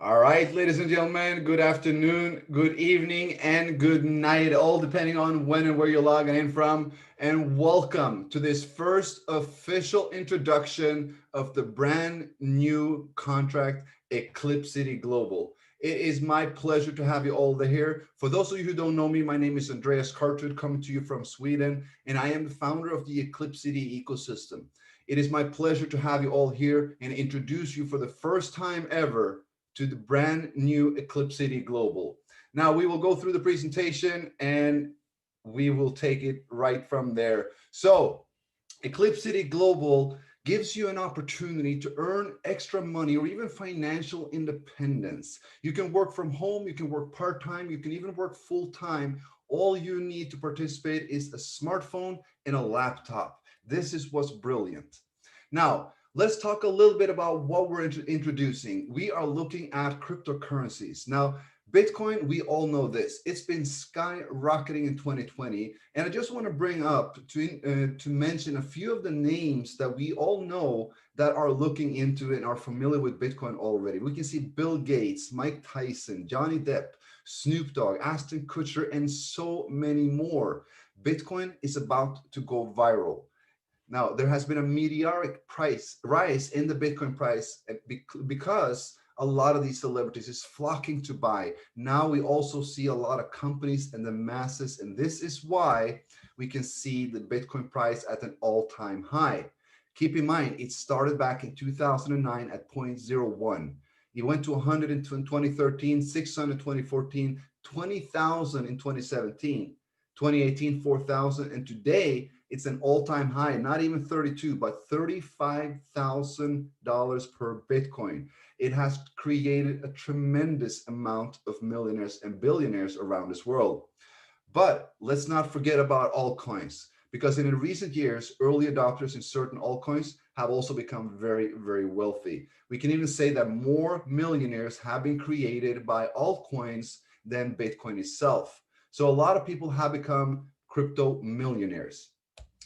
All right, ladies and gentlemen, good afternoon, good evening, and good night, all depending on when and where you're logging in from. And welcome to this first official introduction of the brand new contract, EclipCity Global. It is my pleasure to have you all here. For those of you who don't know me, my name is Andreas Kartud, coming to you from Sweden, and I am the founder of the EclipCity ecosystem. It is my pleasure to have you all here and introduce you for the first time ever to the brand new EclipCity Global. Now we will go through the presentation and we will take it right from there. So EclipCity Global gives you an opportunity to earn extra money or even financial independence. You can work from home, you can work part-time, you can even work full-time. All you need to participate is a smartphone and a laptop. This is what's brilliant. Now, let's talk a little bit about what we're introducing. We are looking at cryptocurrencies. Now, Bitcoin, we all know this. It's been skyrocketing in 2020. And I just want to bring up to mention a few of the names that we all know that are looking into it and are familiar with Bitcoin already. We can see Bill Gates, Mike Tyson, Johnny Depp, Snoop Dogg, Ashton Kutcher, and so many more. Bitcoin is about to go viral. Now, there has been a meteoric price rise in the Bitcoin price because a lot of these celebrities is flocking to buy. Now we also see a lot of companies and the masses, and this is why we can see the Bitcoin price at an all-time high. Keep in mind, it started back in 2009 at 0.01. It went to 100 in 2013, 600 in 2014, 20,000 in 2017, 2018, 4,000, and today it's an all-time high, not even 32, but $35,000 per Bitcoin. It has created a tremendous amount of millionaires and billionaires around this world. But let's not forget about altcoins, because in recent years, early adopters in certain altcoins have also become very, very wealthy. We can even say that more millionaires have been created by altcoins than Bitcoin itself. So a lot of people have become crypto millionaires.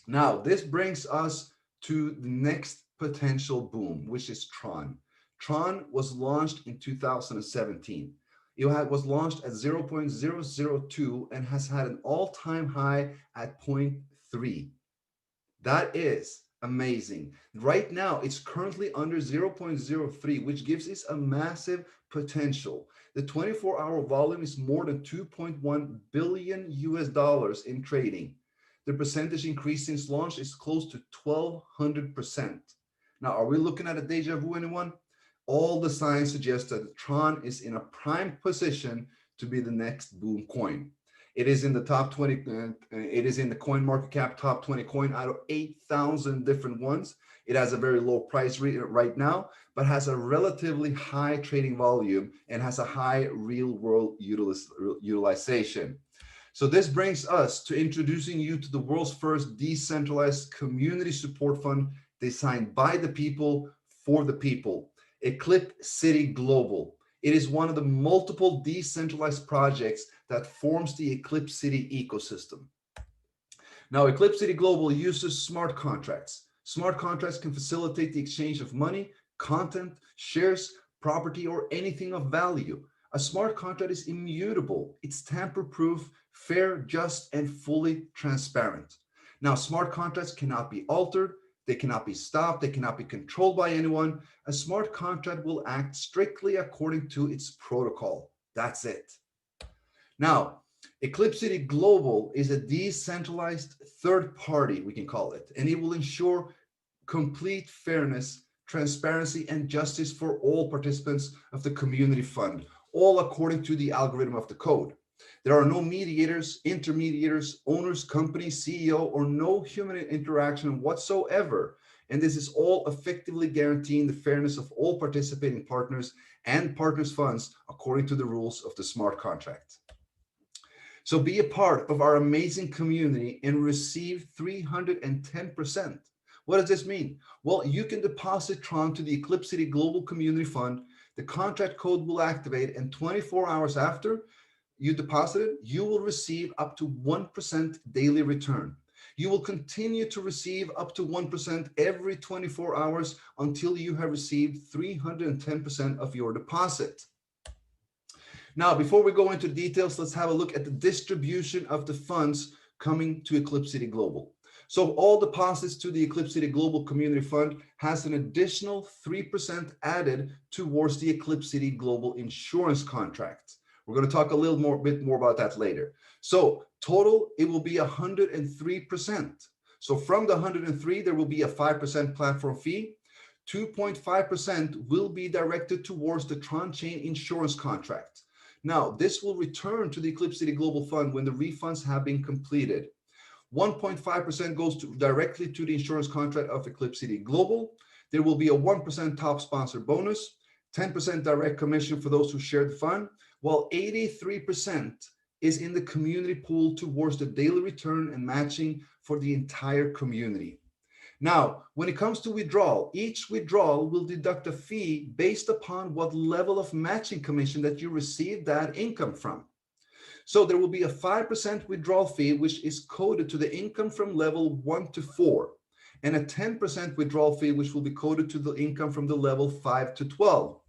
Now, this brings us to the next potential boom, which is Tron. Tron was launched in 2017. It was launched at 0.002 and has had an all-time high at 0.3. That is amazing. Right now, it's currently under 0.03, which gives it a massive potential. The 24-hour volume is more than 2.1 billion US dollars in trading. The percentage increase since launch is close to 1,200%. Now, are we looking at a deja vu, anyone? All the signs suggest that Tron is in a prime position to be the next boom coin. It is in the top 20, it is in the coin market cap top 20 coin out of 8,000 different ones. It has a very low price right now, but has a relatively high trading volume and has a high real world utilization. So this brings us to introducing you to the world's first decentralized community support fund designed by the people for the people, EclipCity Global. It is one of the multiple decentralized projects that forms the EclipCity ecosystem. Now, EclipCity Global uses smart contracts. Smart contracts can facilitate the exchange of money, content, shares, property, or anything of value. A smart contract is immutable. It's tamper-proof, fair, just, and fully transparent. Now, smart contracts cannot be altered. They cannot be stopped. They cannot be controlled by anyone. A smart contract will act strictly according to its protocol. That's it. Now, EclipCity Global is a decentralized third party, we can call it, and it will ensure complete fairness, transparency, and justice for all participants of the community fund, all according to the algorithm of the code. There are no mediators, intermediaries, owners, company, CEO, or no human interaction whatsoever. And this is all effectively guaranteeing the fairness of all participating partners and partners' funds according to the rules of the smart contract. So be a part of our amazing community and receive 310%. What does this mean? Well, you can deposit Tron to the EclipCity Global Community Fund. The contract code will activate, and 24 hours after you deposit it, you will receive up to 1% daily return. You will continue to receive up to 1% every 24 hours until you have received 310% of your deposit. Now, before we go into details, let's have a look at the distribution of the funds coming to EclipCity Global. So all deposits to the EclipCity Global Community Fund has an additional 3% added towards the EclipCity Global insurance contract. We're going to talk a little bit more about that later. So total, it will be 103%. So from the 103, there will be a 5% platform fee. 2.5% will be directed towards the TronChain insurance contract. Now, this will return to the EclipCity Global Fund when the refunds have been completed. 1.5% goes directly to the insurance contract of EclipCity Global. There will be a 1% top sponsor bonus, 10% direct commission for those who share the fund, while 83% is in the community pool towards the daily return and matching for the entire community. Now, when it comes to withdrawal, each withdrawal will deduct a fee based upon what level of matching commission that you receive that income from. So there will be a 5% withdrawal fee, which is coded to the income from level 1 to 4, and a 10% withdrawal fee, which will be coded to the income from the level 5 to 12.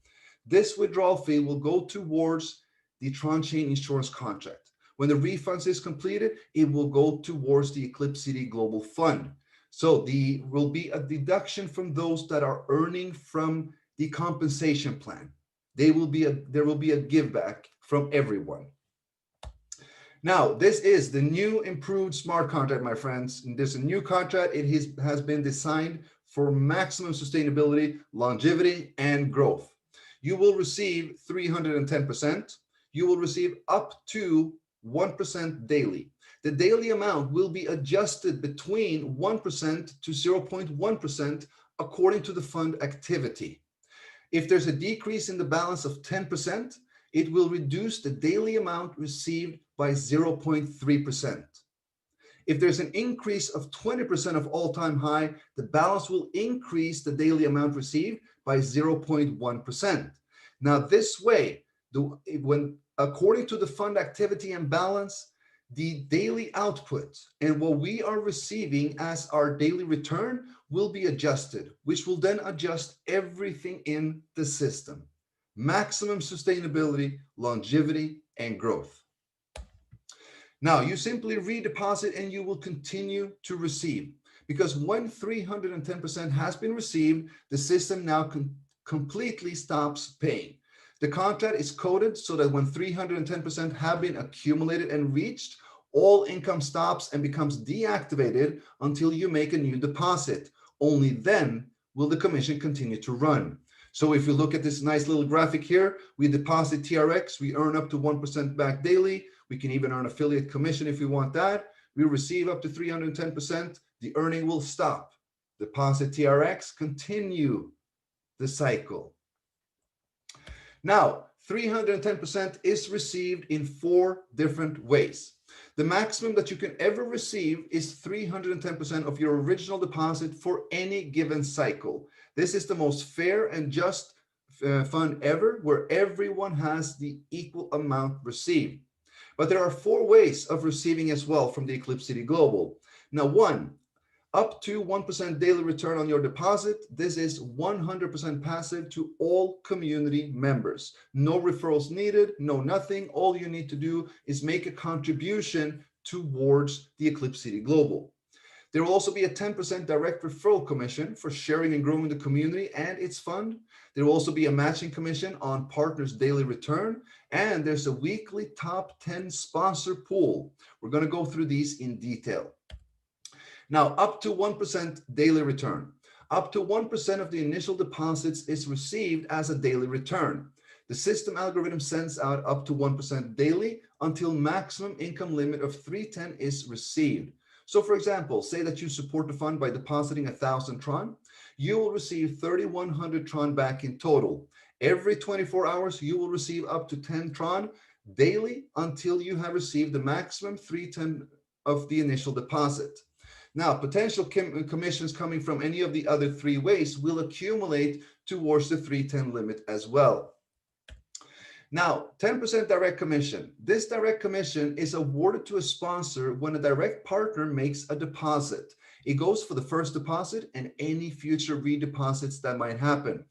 This withdrawal fee will go towards the TronChain insurance contract. When the refunds is completed, it will go towards the EclipCity Global Fund. So there will be a deduction from those that are earning from the compensation plan. There will be a give back from everyone. Now, this is the new improved smart contract, my friends. And there's a new contract. It has been designed for maximum sustainability, longevity, and growth. You will receive 310%. You will receive up to 1% daily. The daily amount will be adjusted between 1% to 0.1% according to the fund activity. If there's a decrease in the balance of 10%, it will reduce the daily amount received by 0.3%. If there's an increase of 20% of all-time high, the balance will increase the daily amount received by 0.1%. Now, this way, according to the fund activity and balance, the daily output and what we are receiving as our daily return will be adjusted, which will then adjust everything in the system. Maximum sustainability, longevity, and growth. Now, you simply redeposit and you will continue to receive, because when 310% has been received, the system now completely stops paying. The contract is coded so that when 310% have been accumulated and reached, all income stops and becomes deactivated until you make a new deposit. Only then will the commission continue to run. So if you look at this nice little graphic here, we deposit TRX, we earn up to 1% back daily. We can even earn affiliate commission if we want that. We receive up to 310%. The earning will stop. Deposit TRX, continue the cycle. Now, 310% is received in 4 different ways. The maximum that you can ever receive is 310% of your original deposit for any given cycle. This is the most fair and just fund ever, where everyone has the equal amount received. But there are 4 ways of receiving as well from the EclipCity Global. Now, 1, up to 1% daily return on your deposit. This is 100% passive to all community members. No referrals needed, no nothing. All you need to do is make a contribution towards the EclipCity Global. There will also be a 10% direct referral commission for sharing and growing the community and its fund. There will also be a matching commission on partners' daily return. And there's a weekly top 10 sponsor pool. We're going to go through these in detail. Now, up to 1% daily return. Up to 1% of the initial deposits is received as a daily return. The system algorithm sends out up to 1% daily until maximum income limit of 310 is received. So for example, say that you support the fund by depositing 1,000 Tron, you will receive 3,100 Tron back in total. Every 24 hours, you will receive up to 10 Tron daily until you have received the maximum 310 of the initial deposit. Now, potential commissions coming from any of the other 3 ways will accumulate towards the 310 limit as well. Now, 10% direct commission. This direct commission is awarded to a sponsor when a direct partner makes a deposit. It goes for the first deposit and any future redeposits that might happen.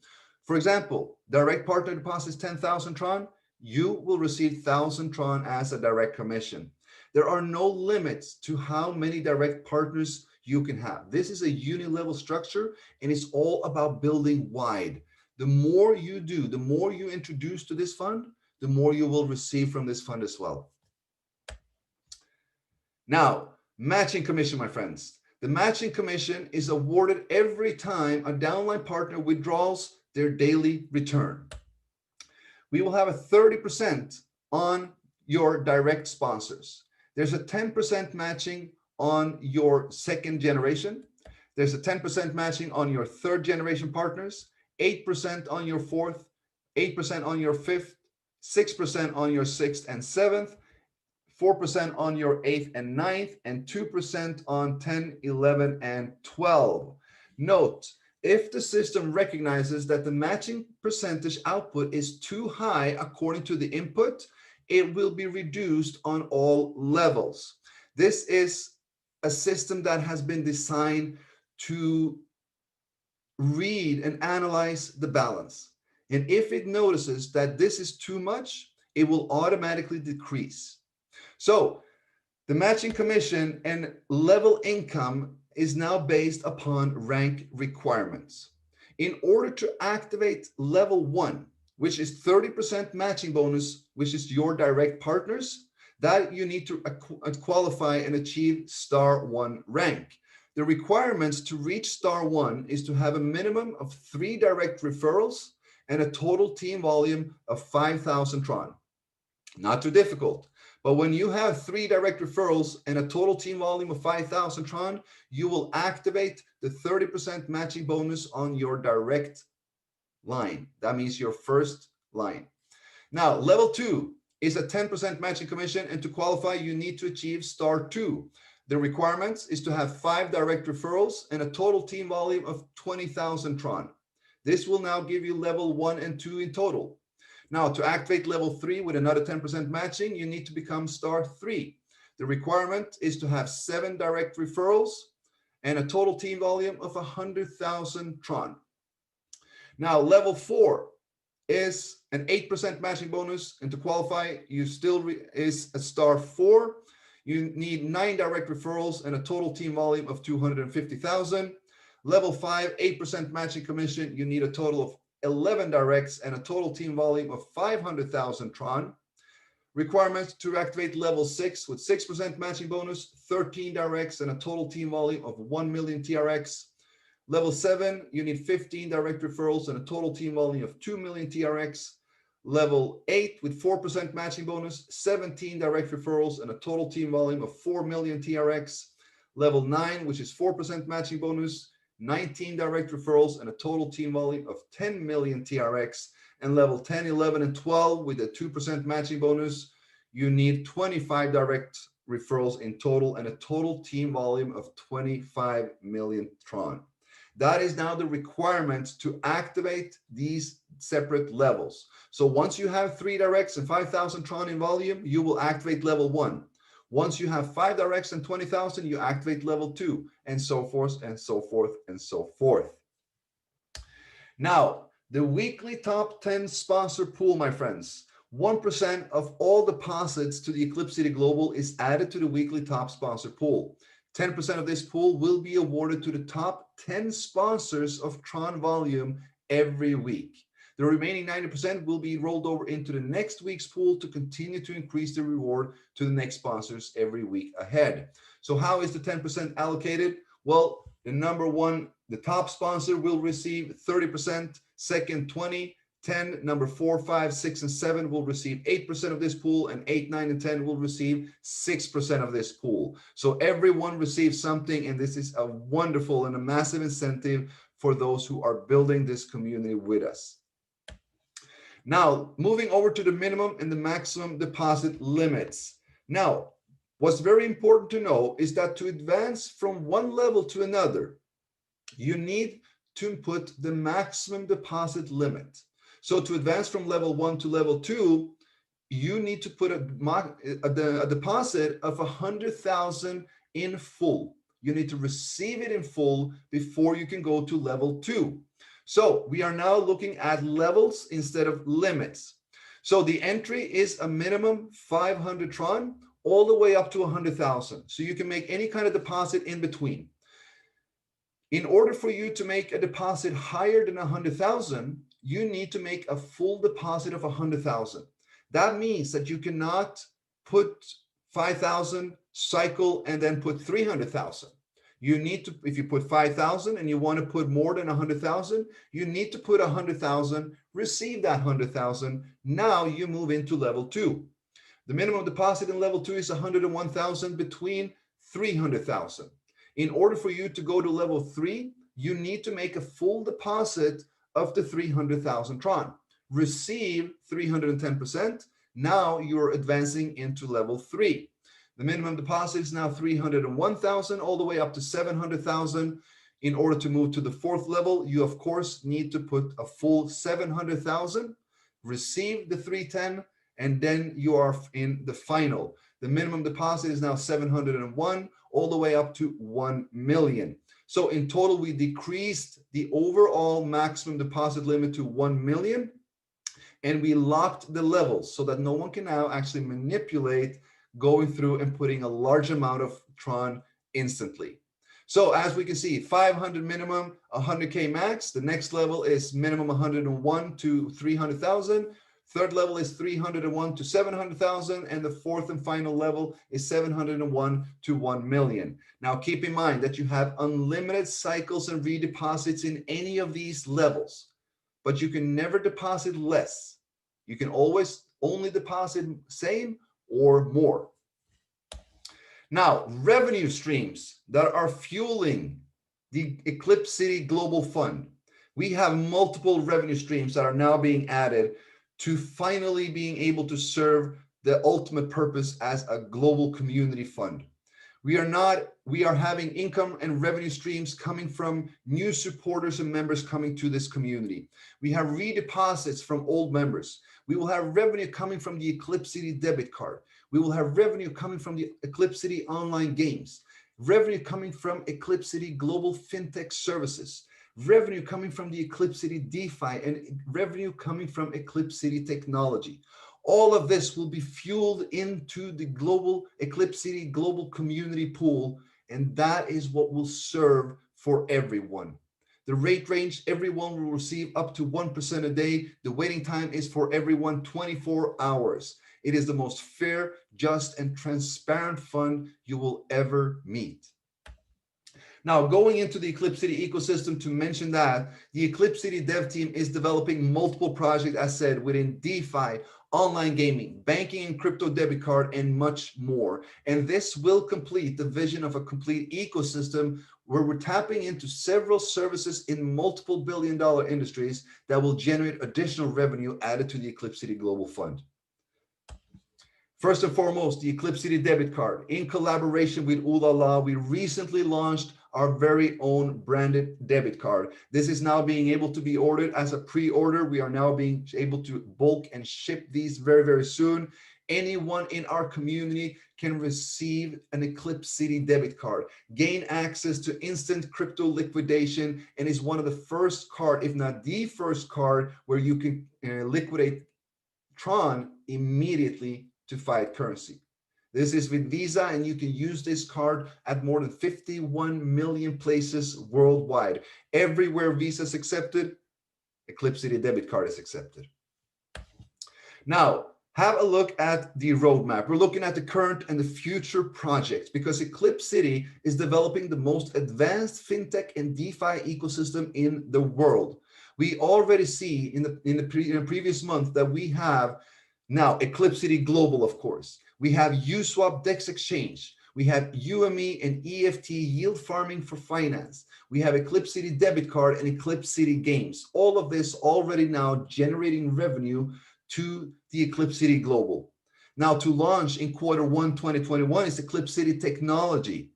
For example, direct partner deposits 10,000 Tron, you will receive 1,000 Tron as a direct commission. There are no limits to how many direct partners you can have. This is a uni-level structure, and it's all about building wide. The more you do, the more you introduce to this fund, the more you will receive from this fund as well. Now, matching commission, my friends. The matching commission is awarded every time a downline partner withdraws their daily return. We will have a 30% on your direct sponsors. There's a 10% matching on your second generation. There's a 10% matching on your third generation partners, 8% on your fourth, 8% on your fifth, 6% on your sixth and seventh, 4% on your 8th and 9th, and 2% on 10, 11, and 12. Note, if the system recognizes that the matching percentage output is too high according to the input, it will be reduced on all levels. This is a system that has been designed to read and analyze the balance. And if it notices that this is too much, it will automatically decrease. So the matching commission and level income is now based upon rank requirements. In order to activate level 1, which is 30% matching bonus, which is your direct partners, that you need to qualify and achieve star 1 rank. The requirements to reach star 1 is to have a minimum of 3 direct referrals and a total team volume of 5,000 Tron. Not too difficult. But when you have 3 direct referrals and a total team volume of 5,000 Tron, you will activate the 30% matching bonus on your direct line. That means your first line. Now, level 2 is a 10% matching commission, and to qualify, you need to achieve star 2. The requirements is to have 5 direct referrals and a total team volume of 20,000 Tron. This will now give you level 1 and 2 in total. Now, to activate level 3 with another 10% matching, you need to become star 3. The requirement is to have 7 direct referrals and a total team volume of 100,000 Tron. Now, level 4 is an 8% matching bonus, and to qualify, you still is a star 4. You need 9 direct referrals and a total team volume of 250,000. Level 5, 8% matching commission. You need a total of 11 directs and a total team volume of 500,000 Tron. Requirements to activate level 6 with 6% matching bonus, 13 directs and a total team volume of 1 million TRX. Level 7, you need 15 direct referrals and a total team volume of 2 million TRX. Level 8 with 4% matching bonus, 17 direct referrals and a total team volume of 4 million TRX. Level 9, which is 4% matching bonus, 19 direct referrals and a total team volume of 10 million TRX. And level 10, 11, and 12 with a 2% matching bonus, you need 25 direct referrals in total and a total team volume of 25 million Tron. That is now the requirement to activate these separate levels. So once you have 3 directs and 5,000 Tron in volume, you will activate level 1. Once you have 5 directs and 20,000, you activate level 2, and so forth, and so forth, and so forth. Now, the weekly top 10 sponsor pool, my friends. 1% of all deposits to the EclipCity Global is added to the weekly top sponsor pool. 10% of this pool will be awarded to the top 10 sponsors of Tron volume every week. The remaining 90% will be rolled over into the next week's pool to continue to increase the reward to the next sponsors every week ahead. So how is the 10% allocated? Well, the number 1, the top sponsor will receive 30%, second 20, 10, number 4, 5, 6, and 7 will receive 8% of this pool, and 8, 9, and 10 will receive 6% of this pool. So everyone receives something, and this is a wonderful and a massive incentive for those who are building this community with us. Now, moving over to the minimum and the maximum deposit limits. Now, what's very important to know is that to advance from one level to another, you need to input the maximum deposit limit. So to advance from level 1 to level 2, you need to put a deposit of 100,000 in full. You need to receive it in full before you can go to level 2. So we are now looking at levels instead of limits. So the entry is a minimum 500 Tron all the way up to 100,000. So you can make any kind of deposit in between. In order for you to make a deposit higher than 100,000, you need to make a full deposit of 100,000. That means that you cannot put 5,000, cycle, and then put 300,000. You need to, if you put 5,000 and you want to put more than 100,000, you need to put 100,000, receive that 100,000. Now you move into level 2. The minimum deposit in level 2 is 101,000 between 300,000. In order for you to go to level 3, you need to make a full deposit of the 300,000 Tron. Receive 310%. Now you're advancing into level 3. The minimum deposit is now 301,000 all the way up to 700,000. In order to move to the 4th level, you of course need to put a full 700,000, receive the 310, and then you are in the final. The minimum deposit is now 701 all the way up to 1 million. So in total, we decreased the overall maximum deposit limit to 1 million, and we locked the levels so that no one can now actually manipulate going through and putting a large amount of Tron instantly. So as we can see, 500 minimum, 100K max. The next level is minimum 101 to 300,000. Third level is 301 to 700,000. And the 4th and final level is 701 to 1 million. Now keep in mind that you have unlimited cycles and redeposits in any of these levels, but you can never deposit less. You can always only deposit same or more. Now, revenue streams that are fueling the EclipCity Global Fund. We have multiple revenue streams that are now being added to finally being able to serve the ultimate purpose as a global community fund. We are having income and revenue streams coming from new supporters and members coming to this community. We have redeposits from old members. We will have revenue coming from the EclipCity debit card. We will have revenue coming from the EclipCity online games, revenue coming from EclipCity global fintech services, revenue coming from the EclipCity DeFi, and revenue coming from EclipCity technology. All of this will be fueled into the global EclipCity global community pool, and that is what will serve for everyone. The rate range, everyone will receive up to 1% a day. The waiting time is for everyone 24 hours. It is the most fair, just, and transparent fund you will ever meet. Now, going into the EclipCity ecosystem, to mention that the EclipCity dev team is developing multiple projects, as said, within DeFi, online gaming, banking and crypto debit card, and much more. And this will complete the vision of a complete ecosystem where we're tapping into several services in multiple billion-dollar industries that will generate additional revenue added to the EclipCity Global Fund. First and foremost, the EclipCity debit card. In collaboration with Oolala, we recently launched our very own branded debit card. This is now being able to be ordered as a pre-order. We are now being able to bulk and ship these very, very soon. Anyone in our community can receive an EclipCity debit card, gain access to instant crypto liquidation, and is one of the first card, if not the first card, where you can liquidate Tron immediately to fiat currency. This is with Visa, and you can use this card at more than 51 million places worldwide. Everywhere Visa is accepted, EclipCity debit card is accepted. Now, have a look at the roadmap. We're looking at the current and the future projects because EclipCity is developing the most advanced fintech and DeFi ecosystem in the world. We already see in the previous month that we have now EclipCity Global, of course. We have uswap DEX exchange. We have UME and EFT yield farming for finance. We have EclipCity debit card and EclipCity games. All of this already now generating revenue to the EclipCity Global. Now to launch in Q1 2021 is EclipCity Technology,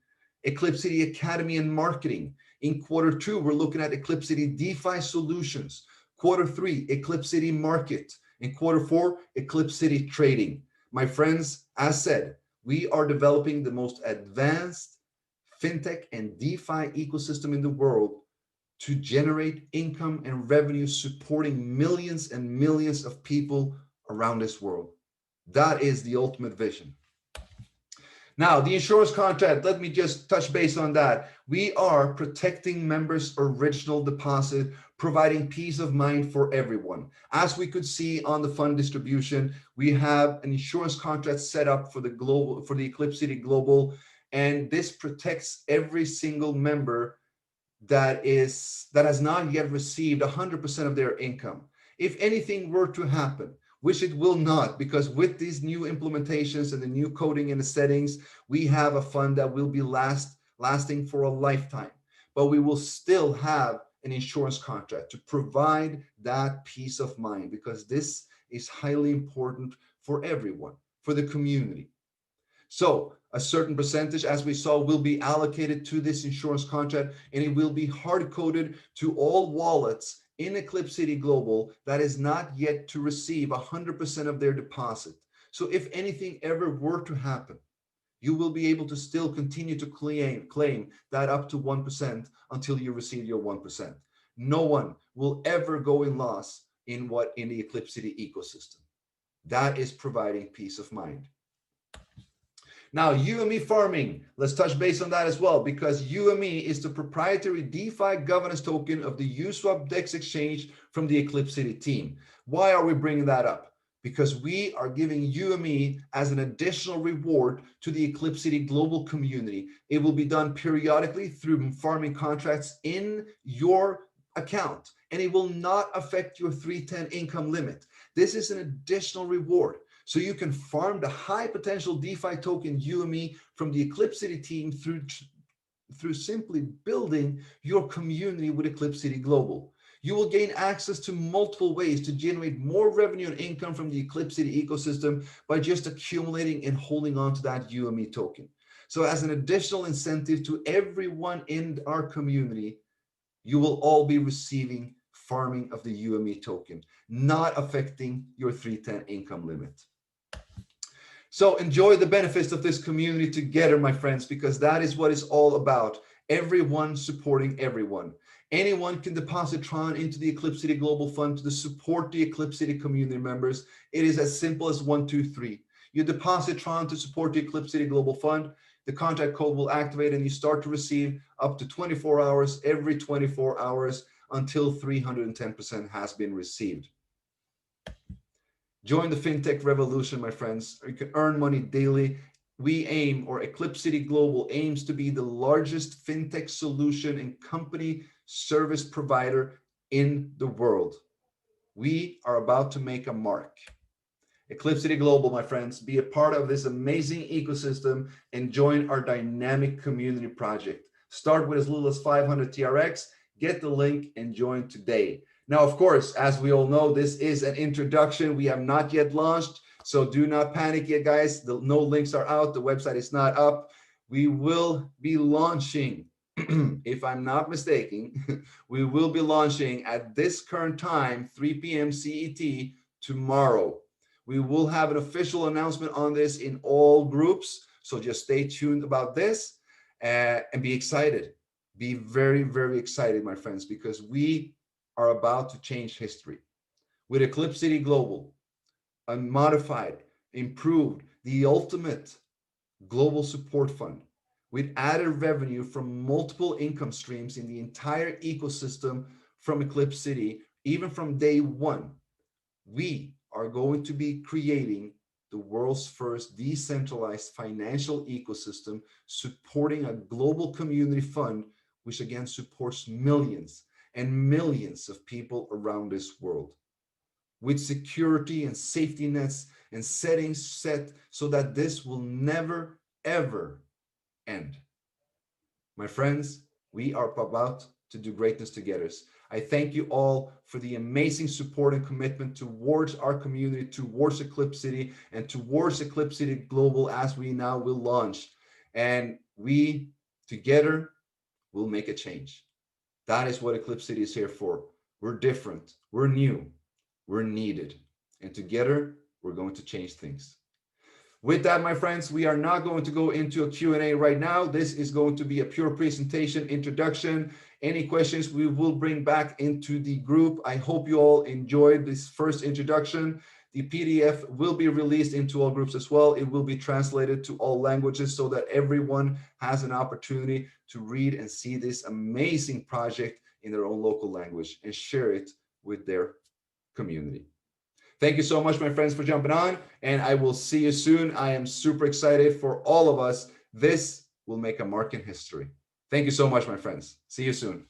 EclipCity Academy and Marketing. In Q2, we're looking at EclipCity DeFi Solutions. Q3, EclipCity Market. In Q4, EclipCity Trading. My friends, as said, we are developing the most advanced fintech and DeFi ecosystem in the world to generate income and revenue supporting millions and millions of people around this world. That is the ultimate vision. Now, the insurance contract, let me just touch base on that. We are protecting members' original deposit, providing peace of mind for everyone. As we could see on the fund distribution, we have an insurance contract set up for the EclipCity Global, and this protects every single member that has not yet received 100% of their income. If anything were to happen, which it will not, because with these new implementations and the new coding and the settings, we have a fund that will be lasting for a lifetime. But we will still have an insurance contract to provide that peace of mind, because this is highly important for everyone, for the community. So a certain percentage, as we saw, will be allocated to this insurance contract, and it will be hard-coded to all wallets in EclipCity Global that is not yet to receive 100% of their deposit. So if anything ever were to happen, you will be able to still continue to claim that up to 1% until you receive your 1%. No one will ever go in loss in the EclipCity ecosystem. That is providing peace of mind. Now, UME farming, let's touch base on that as well, because UME is the proprietary DeFi governance token of the uswap DEX exchange from the EclipCity team. Why are we bringing that up? Because we are giving UME as an additional reward to the EclipCity global community. It will be done periodically through farming contracts in your account, and it will not affect your 310 income limit. This is an additional reward. So you can farm the high potential DeFi token UME from the EclipCity team through simply building your community with EclipCity Global. You will gain access to multiple ways to generate more revenue and income from the EclipCity ecosystem by just accumulating and holding on to that UME token. So as an additional incentive to everyone in our community, you will all be receiving farming of the UME token, not affecting your 310 income limit. So enjoy the benefits of this community together, my friends, because that is what it's all about. Everyone supporting everyone. Anyone can deposit Tron into the EclipCity Global Fund to support the EclipCity community members. It is as simple as 1, 2, 3. You deposit Tron to support the EclipCity Global Fund. The contract code will activate and you start to receive up to 24 hours every 24 hours until 310% has been received. Join the fintech revolution, my friends. You can earn money daily. We aim, or EclipCity Global aims to be the largest fintech solution and company service provider in the world. We are about to make a mark. EclipCity Global, my friends, be a part of this amazing ecosystem and join our dynamic community project. Start with as little as 500 TRX, get the link and join today. Now, of course, as we all know, this is an introduction. We have not yet launched, so do not panic yet, guys. No links are out. The website is not up. We will be launching, if I'm not mistaken, we will be launching at this current time, 3 p.m. CET tomorrow. We will have an official announcement on this in all groups, so just stay tuned about this and be excited. Be very, very excited, my friends, because we are about to change history. With EclipCity Global, a modified, improved, the ultimate global support fund with added revenue from multiple income streams in the entire ecosystem from EclipCity, even from day one, we are going to be creating the world's first decentralized financial ecosystem supporting a global community fund, which again supports millions and millions of people around this world, with security and safety nets and settings set so that this will never, ever end. My friends, we are about to do greatness together. I thank you all for the amazing support and commitment towards our community, towards EclipCity, and towards EclipCity Global as we now will launch. And we together will make a change. That is what EclipCity is here for. We're different, we're new, we're needed. And together, we're going to change things. With that, my friends, we are not going to go into a Q&A right now. This is going to be a pure presentation, introduction. Any questions we will bring back into the group. I hope you all enjoyed this first introduction. The PDF will be released into all groups as well. It will be translated to all languages so that everyone has an opportunity to read and see this amazing project in their own local language and share it with their community. Thank you so much, my friends, for jumping on, and I will see you soon. I am super excited for all of us. This will make a mark in history. Thank you so much, my friends. See you soon.